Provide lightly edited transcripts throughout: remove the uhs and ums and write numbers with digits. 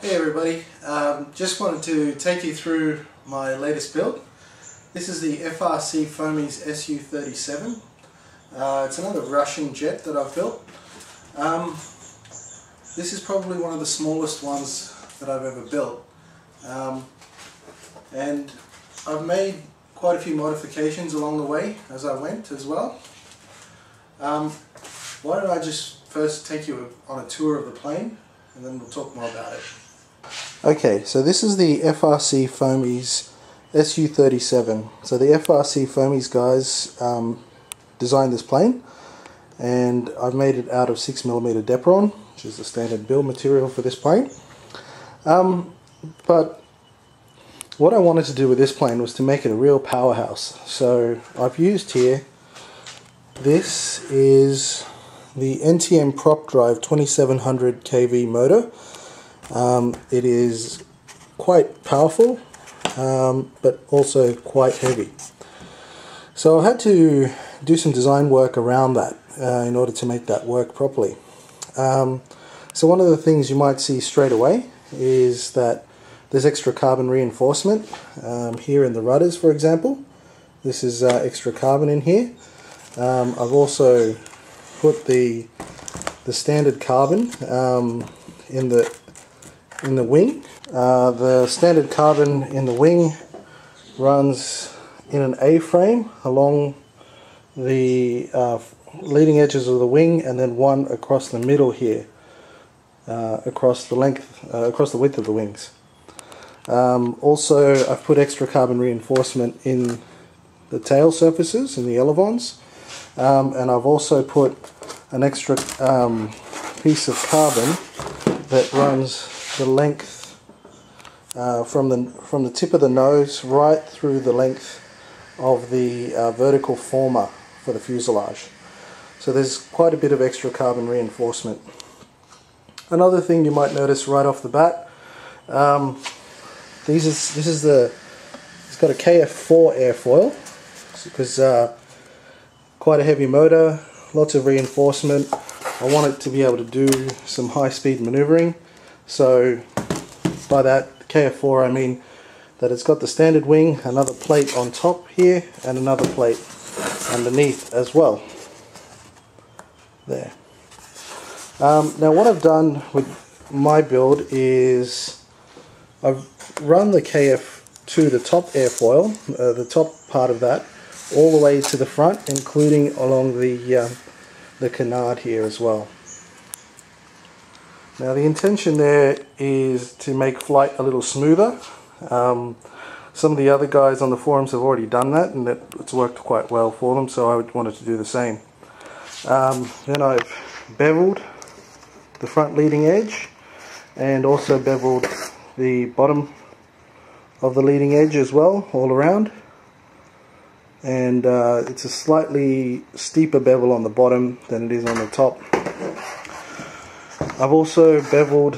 Hey everybody, just wanted to take you through my latest build. This is the FRC Foamies Su-37. It's another Russian jet that I've built. This is probably one of the smallest ones that I've ever built. And I've made quite a few modifications along the way as I went as well. Why don't I just first take you on a tour of the plane and then we'll talk more about it. Okay, so this is the FRC Foamies Su-37. So the FRC Foamies guys designed this plane, and I've made it out of 6mm Depron, which is the standard build material for this plane. But what I wanted to do with this plane was to make it a real powerhouse. So I've used here, this is the NTM prop drive 2700 kV motor. It is quite powerful, but also quite heavy. So I had to do some design work around that in order to make that work properly. So one of the things you might see straight away is that there's extra carbon reinforcement here in the rudders, for example. This is extra carbon in here. I've also put the standard carbon in the wing. The standard carbon in the wing runs in an A-frame along the leading edges of the wing, and then one across the middle here, across the width of the wings. Also, I've put extra carbon reinforcement in the tail surfaces, in the elevons, and I've also put an extra piece of carbon that runs the length from the tip of the nose right through the length of the vertical former for the fuselage. So there's quite a bit of extra carbon reinforcement. Another thing you might notice right off the bat, it's got a KF4 airfoil, because quite a heavy motor, lots of reinforcement. I want it to be able to do some high-speed maneuvering. So by that KF4 I mean that it's got the standard wing, another plate on top here, and another plate underneath as well. There. Now what I've done with my build is I've run the KF2, the top airfoil, the top part of that, all the way to the front, including along the canard here as well. Now the intention there is to make flight a little smoother. Some of the other guys on the forums have already done that, and it's worked quite well for them, so I wanted to do the same. Then I've beveled the front leading edge, and also beveled the bottom of the leading edge as well, all around. And it's a slightly steeper bevel on the bottom than it is on the top. I've also beveled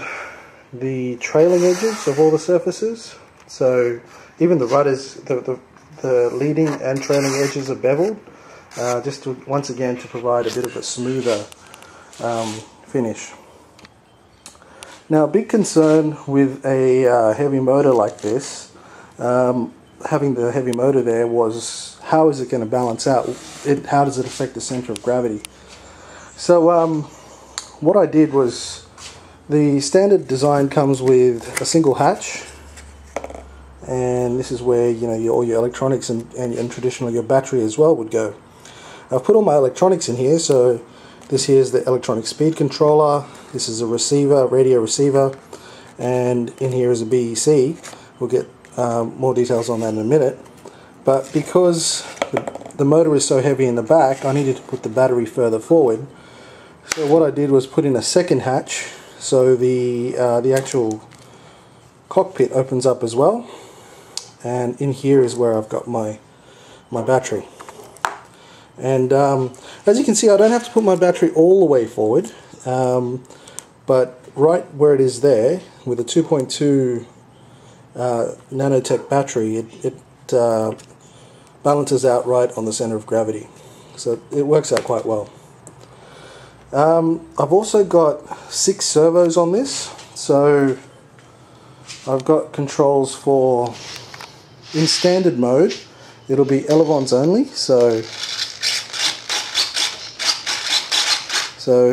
the trailing edges of all the surfaces, so even the rudders, the leading and trailing edges are beveled, just to, once again, to provide a bit of a smoother finish. Now a big concern with a heavy motor like this, having the heavy motor there, was how is it going to balance out? How does it affect the center of gravity? So what I did was, the standard design comes with a single hatch, and this is where all your electronics and traditionally your battery as well would go. I've put all my electronics in here. So this here is the electronic speed controller, this is a receiver, radio receiver, and in here is a BEC. We'll get more details on that in a minute. But because the motor is so heavy in the back, I needed to put the battery further forward. So what I did was put in a second hatch, so the actual cockpit opens up as well, and in here is where I've got my battery. And as you can see, I don't have to put my battery all the way forward, but right where it is there, with a 2.2 nanotech battery, it balances out right on the center of gravity, so it works out quite well. I've also got 6 servos on this, so I've got controls for, in standard mode, it'll be elevons only, so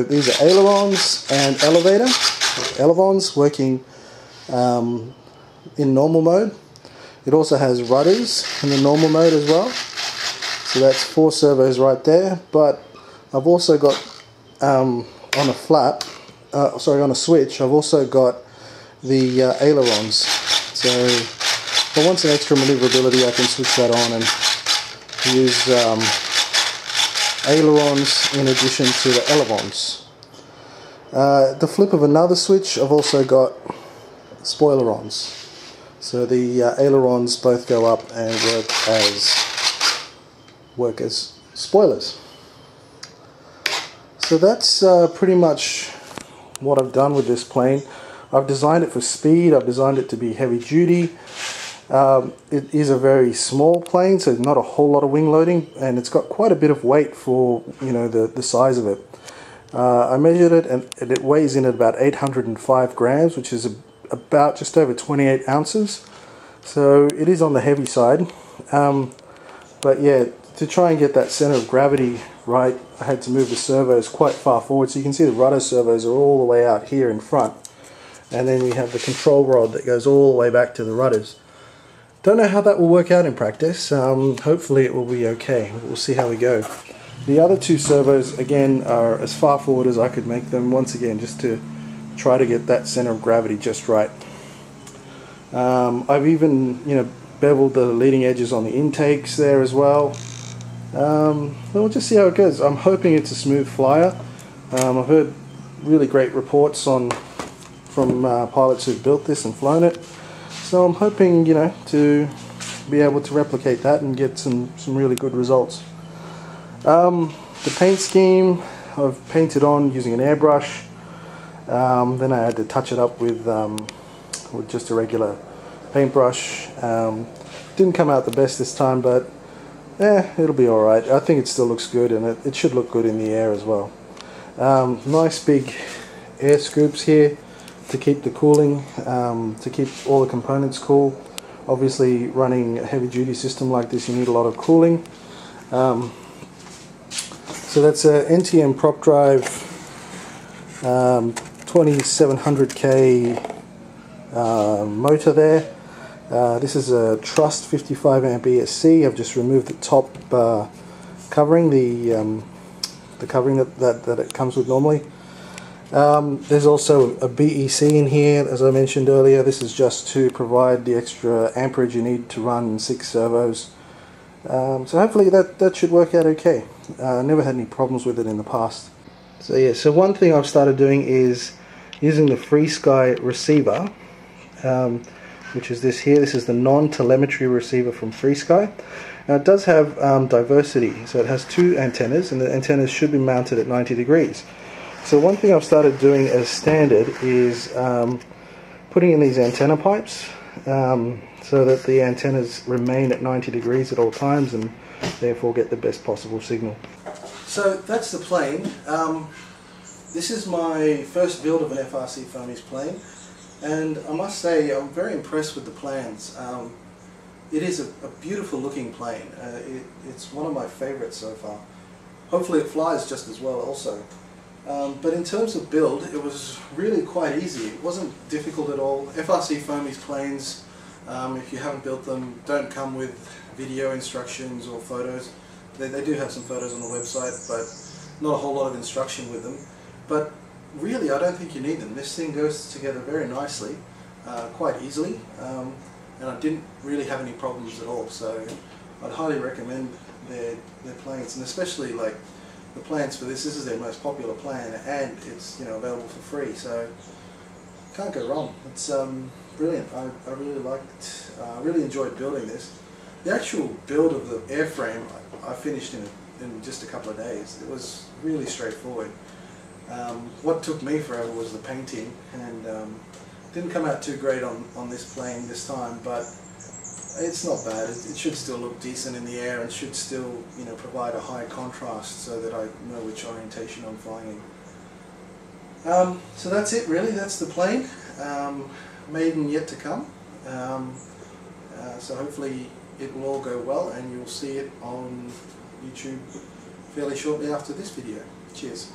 these are ailerons and elevator. Elevons working in normal mode. It also has rudders in the normal mode as well. So that's 4 servos right there. But I've also got on a flap, on a switch, I've also got the ailerons. So if I want some extra maneuverability, I can switch that on and use ailerons in addition to the elevons. The flip of another switch, I've also got spoilerons. So the ailerons both go up and work as spoilers. So that's pretty much what I've done with this plane. I've designed it for speed. I've designed it to be heavy duty. It is a very small plane, so not a whole lot of wing loading, and it's got quite a bit of weight for, you know, the size of it. I measured it, and it weighs in at about 805 grams, which is about just over 28 ounces. So it is on the heavy side. But yeah, to try and get that center of gravity right, I had to move the servos quite far forward. So you can see the rudder servos are all the way out here in front. And then we have the control rod that goes all the way back to the rudders. Don't know how that will work out in practice. Hopefully it will be okay. We'll see how we go. The other 2 servos, again, are as far forward as I could make them, once again, just to try to get that center of gravity just right. I've even, you know, beveled the leading edges on the intakes there as well. We'll just see how it goes. I'm hoping it's a smooth flyer. I've heard really great reports from pilots who've built this and flown it. So I'm hoping, you know, to be able to replicate that and get some really good results. The paint scheme, I've painted on using an airbrush. Then I had to touch it up with just a regular paintbrush. Didn't come out the best this time, but it'll be alright. I think it still looks good, and it should look good in the air as well. Nice big air scoops here to keep the cooling, to keep all the components cool. Obviously, running a heavy duty system like this, you need a lot of cooling. So that's a NTM prop drive, 2700K motor there. This is a Trust 55 amp ESC. I've just removed the top covering, the covering that it comes with normally. There's also a BEC in here, as I mentioned earlier. This is just to provide the extra amperage you need to run 6 servos. So hopefully that should work out okay. Never had any problems with it in the past. So yeah, so one thing I've started doing is using the FreeSky receiver, which is this here. This is the non-telemetry receiver from FreeSky. Now it does have diversity, so it has 2 antennas, and the antennas should be mounted at 90 degrees. So one thing I've started doing as standard is putting in these antenna pipes so that the antennas remain at 90 degrees at all times and therefore get the best possible signal. So that's the plane. This is my first build of an FRC Foamies plane, and I must say I'm very impressed with the plans. It is a beautiful looking plane. It's one of my favorites so far. Hopefully it flies just as well also. But in terms of build, it was really quite easy. It wasn't difficult at all. FRC Foamies planes, if you haven't built them, don't come with video instructions or photos. They do have some photos on the website, but not a whole lot of instruction with them. But really, I don't think you need them. This thing goes together very nicely, quite easily, and I didn't really have any problems at all. So I'd highly recommend their planes, and especially like the plans for this. This is their most popular plan, and it's, you know, available for free, so can't go wrong. It's brilliant. I really enjoyed building this. The actual build of the airframe I finished in just a couple of days. It was really straightforward. What took me forever was the painting, and didn't come out too great on this plane this time, but it's not bad. It should still look decent in the air, and should still, you know, provide a high contrast so that I know which orientation I'm flying in. So that's it really. That's the plane. maiden yet to come. So hopefully it will all go well and you'll see it on YouTube fairly shortly after this video. Cheers.